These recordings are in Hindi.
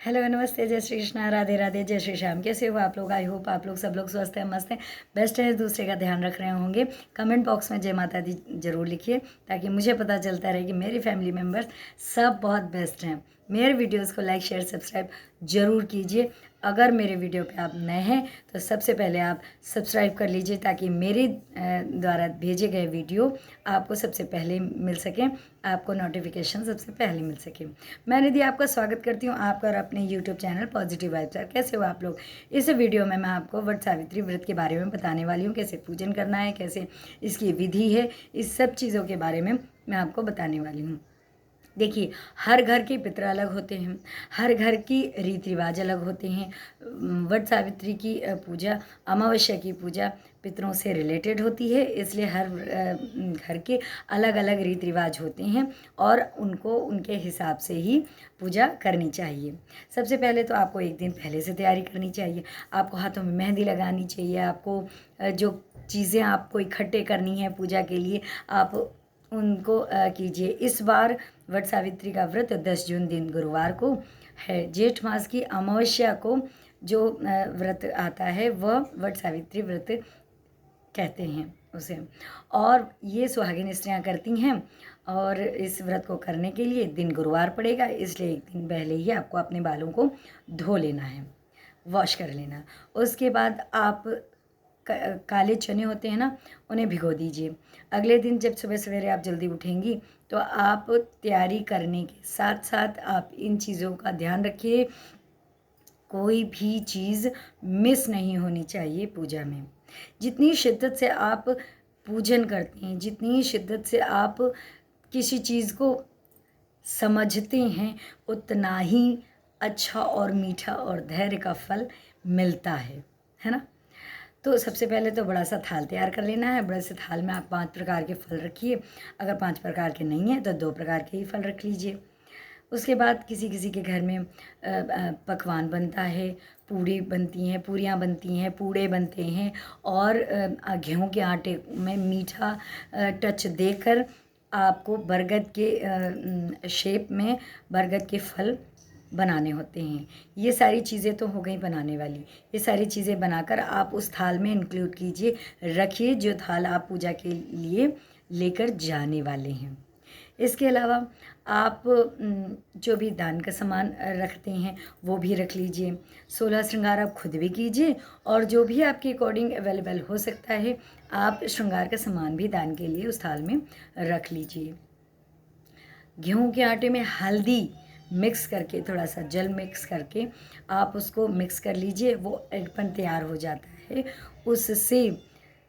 हेलो नमस्ते, जय श्री कृष्णा, राधे राधे, जय श्री श्याम। कैसे हो आप लोग? आई होप आप लोग सब लोग स्वस्थ हैं, मस्त हैं, बेस्ट है, दूसरे का ध्यान रख रहे होंगे। कमेंट बॉक्स में जय माता दी जरूर लिखिए ताकि मुझे पता चलता रहे कि मेरी फैमिली मेम्बर्स सब बहुत बेस्ट हैं। मेरे वीडियोस को लाइक शेयर सब्सक्राइब जरूर कीजिए। अगर मेरे वीडियो पे आप नए हैं तो सबसे पहले आप सब्सक्राइब कर लीजिए ताकि मेरे द्वारा भेजे गए वीडियो आपको सबसे पहले मिल सकें, आपको नोटिफिकेशन सबसे पहले मिल सके। मैं निधि आपका स्वागत करती हूँ आपका और अपने यूट्यूब चैनल पॉजिटिव वाइब्स। कैसे हो आप लोग? इस वीडियो में मैं आपको वट सावित्री व्रत के बारे में बताने वाली हूँ, कैसे पूजन करना है, कैसे इसकी विधि है, इस सब चीज़ों के बारे में मैं आपको बताने वाली हूँ। देखिए, हर घर के पितर अलग होते हैं, हर घर की रीति रिवाज अलग होते हैं। वट सावित्री की पूजा, अमावस्या की पूजा पितरों से रिलेटेड होती है, इसलिए हर घर के अलग अलग रीति रिवाज होते हैं और उनको उनके हिसाब से ही पूजा करनी चाहिए। सबसे पहले तो आपको एक दिन पहले से तैयारी करनी चाहिए। आपको हाथों में मेहंदी लगानी चाहिए। आपको जो चीज़ें आपको इकट्ठे करनी है पूजा के लिए, आप उनको कीजिए। इस बार वट सावित्री का व्रत 10 जून दिन गुरुवार को है। जेठ मास की अमावस्या को जो व्रत आता है वह वट सावित्री व्रत कहते हैं उसे, और ये सुहागिन स्त्रियाँ करती हैं। और इस व्रत को करने के लिए दिन गुरुवार पड़ेगा, इसलिए एक दिन पहले ही आपको अपने बालों को धो लेना है, वॉश कर लेना। उसके बाद आप काले चने होते हैं ना, उन्हें भिगो दीजिए। अगले दिन जब सुबह सवेरे आप जल्दी उठेंगी तो आप तैयारी करने के साथ साथ आप इन चीज़ों का ध्यान रखिए, कोई भी चीज़ मिस नहीं होनी चाहिए पूजा में। जितनी शिद्दत से आप पूजन करते हैं, जितनी शिद्दत से आप किसी चीज़ को समझते हैं, उतना ही अच्छा और मीठा और धैर्य का फल मिलता है ना। तो सबसे पहले तो बड़ा सा थाल तैयार कर लेना है। बड़े से थाल में आप 5 प्रकार के फल रखिए। अगर 5 प्रकार के नहीं हैं तो 2 प्रकार के ही फल रख लीजिए। उसके बाद किसी किसी के घर में पकवान बनता है, पूड़ी बनती हैं, पूरियाँ बनती हैं, पूड़े बनते हैं, और गेहूँ के आटे में मीठा टच देकर आपको बरगद के शेप में बरगद के फल बनाने होते हैं। ये सारी चीज़ें तो हो गई बनाने वाली। ये सारी चीज़ें बनाकर आप उस थाल में इंक्लूड कीजिए, रखिए, जो थाल आप पूजा के लिए लेकर जाने वाले हैं। इसके अलावा आप जो भी दान का सामान रखते हैं वो भी रख लीजिए। 16 श्रृंगार आप खुद भी कीजिए, और जो भी आपके अकॉर्डिंग अवेलेबल हो सकता है आप श्रृंगार का सामान भी दान के लिए उस थाल में रख लीजिए। गेहूं के आटे में हल्दी मिक्स करके, थोड़ा सा जल मिक्स करके आप उसको मिक्स कर लीजिए, वो अरपन तैयार हो जाता है। उससे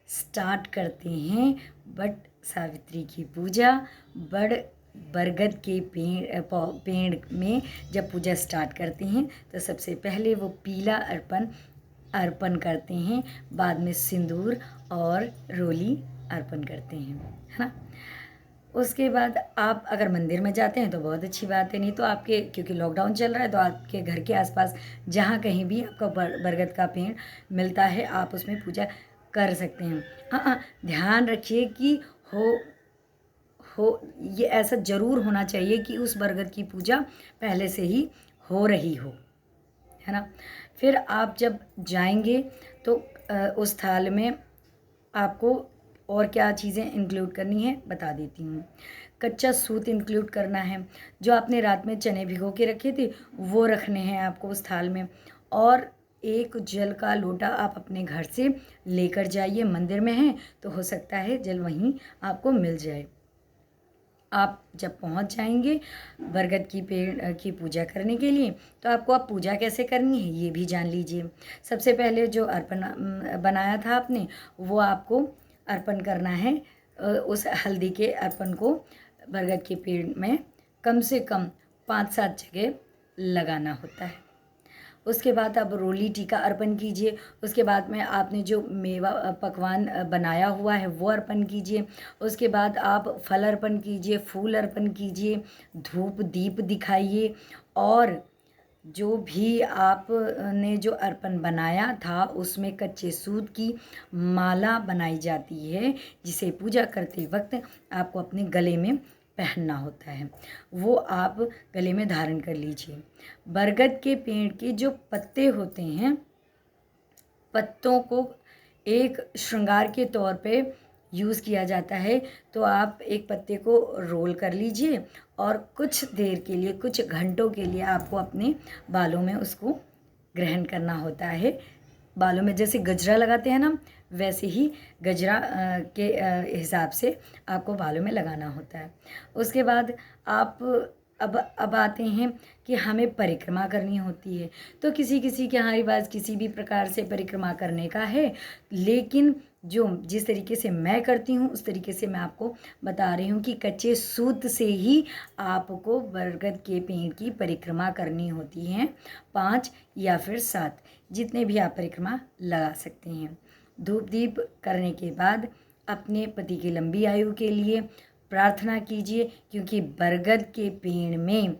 स्टार्ट करते हैं वट सावित्री की पूजा। बरगद के पेड़ में जब पूजा स्टार्ट करते हैं तो सबसे पहले वो पीला अर्पण करते हैं, बाद में सिंदूर और रोली अर्पण करते हैं, है ना। उसके बाद आप अगर मंदिर में जाते हैं तो बहुत अच्छी बात है, नहीं तो आपके, क्योंकि लॉकडाउन चल रहा है, तो आपके घर के आसपास जहाँ कहीं भी आपका बरगद का पेड़ मिलता है आप उसमें पूजा कर सकते हैं। हाँ, ध्यान रखिए कि हो ये ऐसा ज़रूर होना चाहिए कि उस बरगद की पूजा पहले से ही हो रही हो, है ना। फिर आप जब जाएंगे तो उस थाल में आपको और क्या चीज़ें इंक्लूड करनी है बता देती हूँ। कच्चा सूत इंक्लूड करना है। जो आपने रात में चने भिगो के रखे थे वो रखने हैं आपको उस थाल में। और एक जल का लोटा आप अपने घर से लेकर जाइए। मंदिर में है तो हो सकता है जल वहीं आपको मिल जाए। आप जब पहुंच जाएंगे बरगद की पेड़ की पूजा करने के लिए तो आपको अब पूजा कैसे करनी है ये भी जान लीजिए। सबसे पहले जो अर्पण बनाया था आपने वो आपको अर्पण करना है। उस हल्दी के अर्पण को बरगद के पेड़ में कम से कम 5-7 जगह लगाना होता है। उसके बाद आप रोली टीका अर्पण कीजिए। उसके बाद में आपने जो मेवा पकवान बनाया हुआ है वो अर्पण कीजिए। उसके बाद आप फल अर्पण कीजिए, फूल अर्पण कीजिए, धूप दीप दिखाइए, और जो भी आपने जो अर्पण बनाया था उसमें कच्चे सूत की माला बनाई जाती है, जिसे पूजा करते वक्त आपको अपने गले में पहनना होता है, वो आप गले में धारण कर लीजिए। बरगद के पेड़ के जो पत्ते होते हैं, पत्तों को एक श्रृंगार के तौर पे यूज़ किया जाता है। तो आप एक पत्ते को रोल कर लीजिए और कुछ देर के लिए, कुछ घंटों के लिए आपको अपने बालों में उसको ग्रहण करना होता है। बालों में जैसे गजरा लगाते हैं ना, वैसे ही गजरा के हिसाब से आपको बालों में लगाना होता है। उसके बाद आप अब आते हैं कि हमें परिक्रमा करनी होती है। तो किसी किसी के यहाँ रिवाज किसी भी प्रकार से परिक्रमा करने का है, लेकिन जो जिस तरीके से मैं करती हूँ उस तरीके से मैं आपको बता रही हूँ कि कच्चे सूत से ही आपको बरगद के पेड़ की परिक्रमा करनी होती है, 5 या फिर 7, जितने भी आप परिक्रमा लगा सकते हैं। धूप दीप करने के बाद अपने पति की लंबी आयु के लिए प्रार्थना कीजिए, क्योंकि बरगद के पेड़ में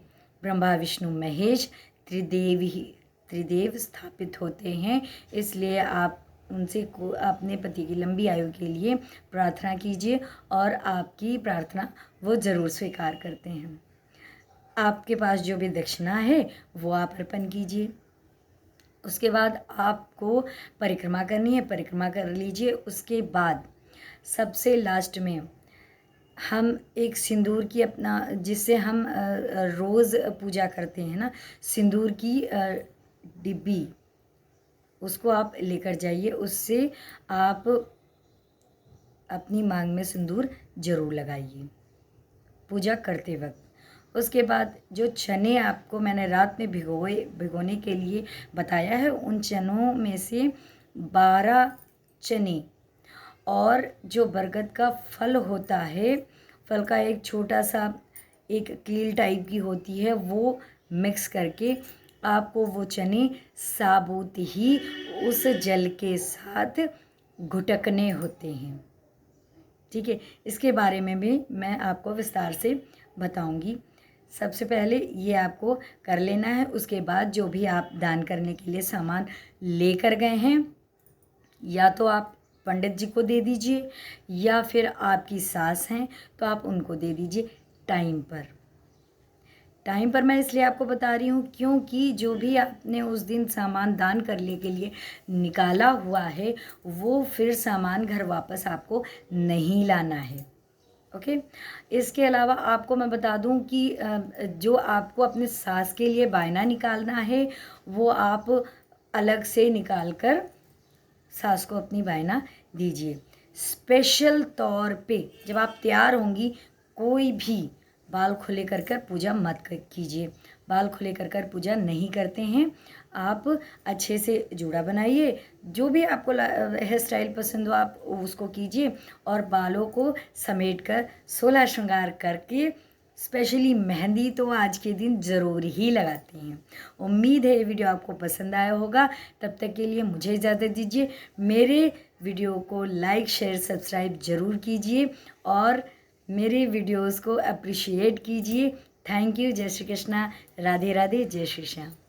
ब्रह्मा विष्णु महेश त्रिदेव स्थापित होते हैं। इसलिए आप उनसे को अपने पति की लंबी आयु के लिए प्रार्थना कीजिए और आपकी प्रार्थना वो ज़रूर स्वीकार करते हैं। आपके पास जो भी दक्षिणा है वो आप अर्पण कीजिए। उसके बाद आपको परिक्रमा करनी है, परिक्रमा कर लीजिए। उसके बाद सबसे लास्ट में हम एक सिंदूर की अपना, जिससे हम रोज़ पूजा करते हैं ना, सिंदूर की डिब्बी, उसको आप लेकर जाइए। उससे आप अपनी मांग में सिंदूर ज़रूर लगाइए पूजा करते वक्त। उसके बाद जो चने आपको मैंने रात में भिगोने के लिए बताया है, उन चनों में से 12 चने और जो बरगद का फल होता है, फल का एक छोटा सा एक कील टाइप की होती है, वो मिक्स करके आपको वो चने साबुत ही उस जल के साथ घुटकने होते हैं। ठीक है, इसके बारे में भी मैं आपको विस्तार से बताऊंगी। सबसे पहले ये आपको कर लेना है। उसके बाद जो भी आप दान करने के लिए सामान लेकर गए हैं, या तो आप पंडित जी को दे दीजिए या फिर आपकी सास हैं तो आप उनको दे दीजिए टाइम पर। टाइम पर मैं इसलिए आपको बता रही हूँ क्योंकि जो भी आपने उस दिन सामान दान करने के लिए निकाला हुआ है, वो फिर सामान घर वापस आपको नहीं लाना है। ओके। इसके अलावा आपको मैं बता दूं कि जो आपको अपने सास के लिए बायना निकालना है, वो आप अलग से निकाल कर सास को अपनी बायना दीजिए। स्पेशल तौर पे जब आप तैयार होंगी, कोई भी बाल खुले कर कर पूजा मत कीजिए। बाल खुले कर कर पूजा नहीं करते हैं। आप अच्छे से जूड़ा बनाइए, जो भी आपको हेयर स्टाइल पसंद हो आप उसको कीजिए, और बालों को समेट कर 16 श्रृंगार करके, स्पेशली मेहंदी तो आज के दिन ज़रूर ही लगाते हैं। उम्मीद है ये वीडियो आपको पसंद आया होगा। तब तक के लिए मुझे इजाज़त दीजिए। मेरे वीडियो को लाइक शेयर सब्सक्राइब ज़रूर कीजिए और मेरे वीडियोस को अप्रिशिएट कीजिए। Thank you. जय श्री कृष्णा। राधे राधे। जय श्री श्याम।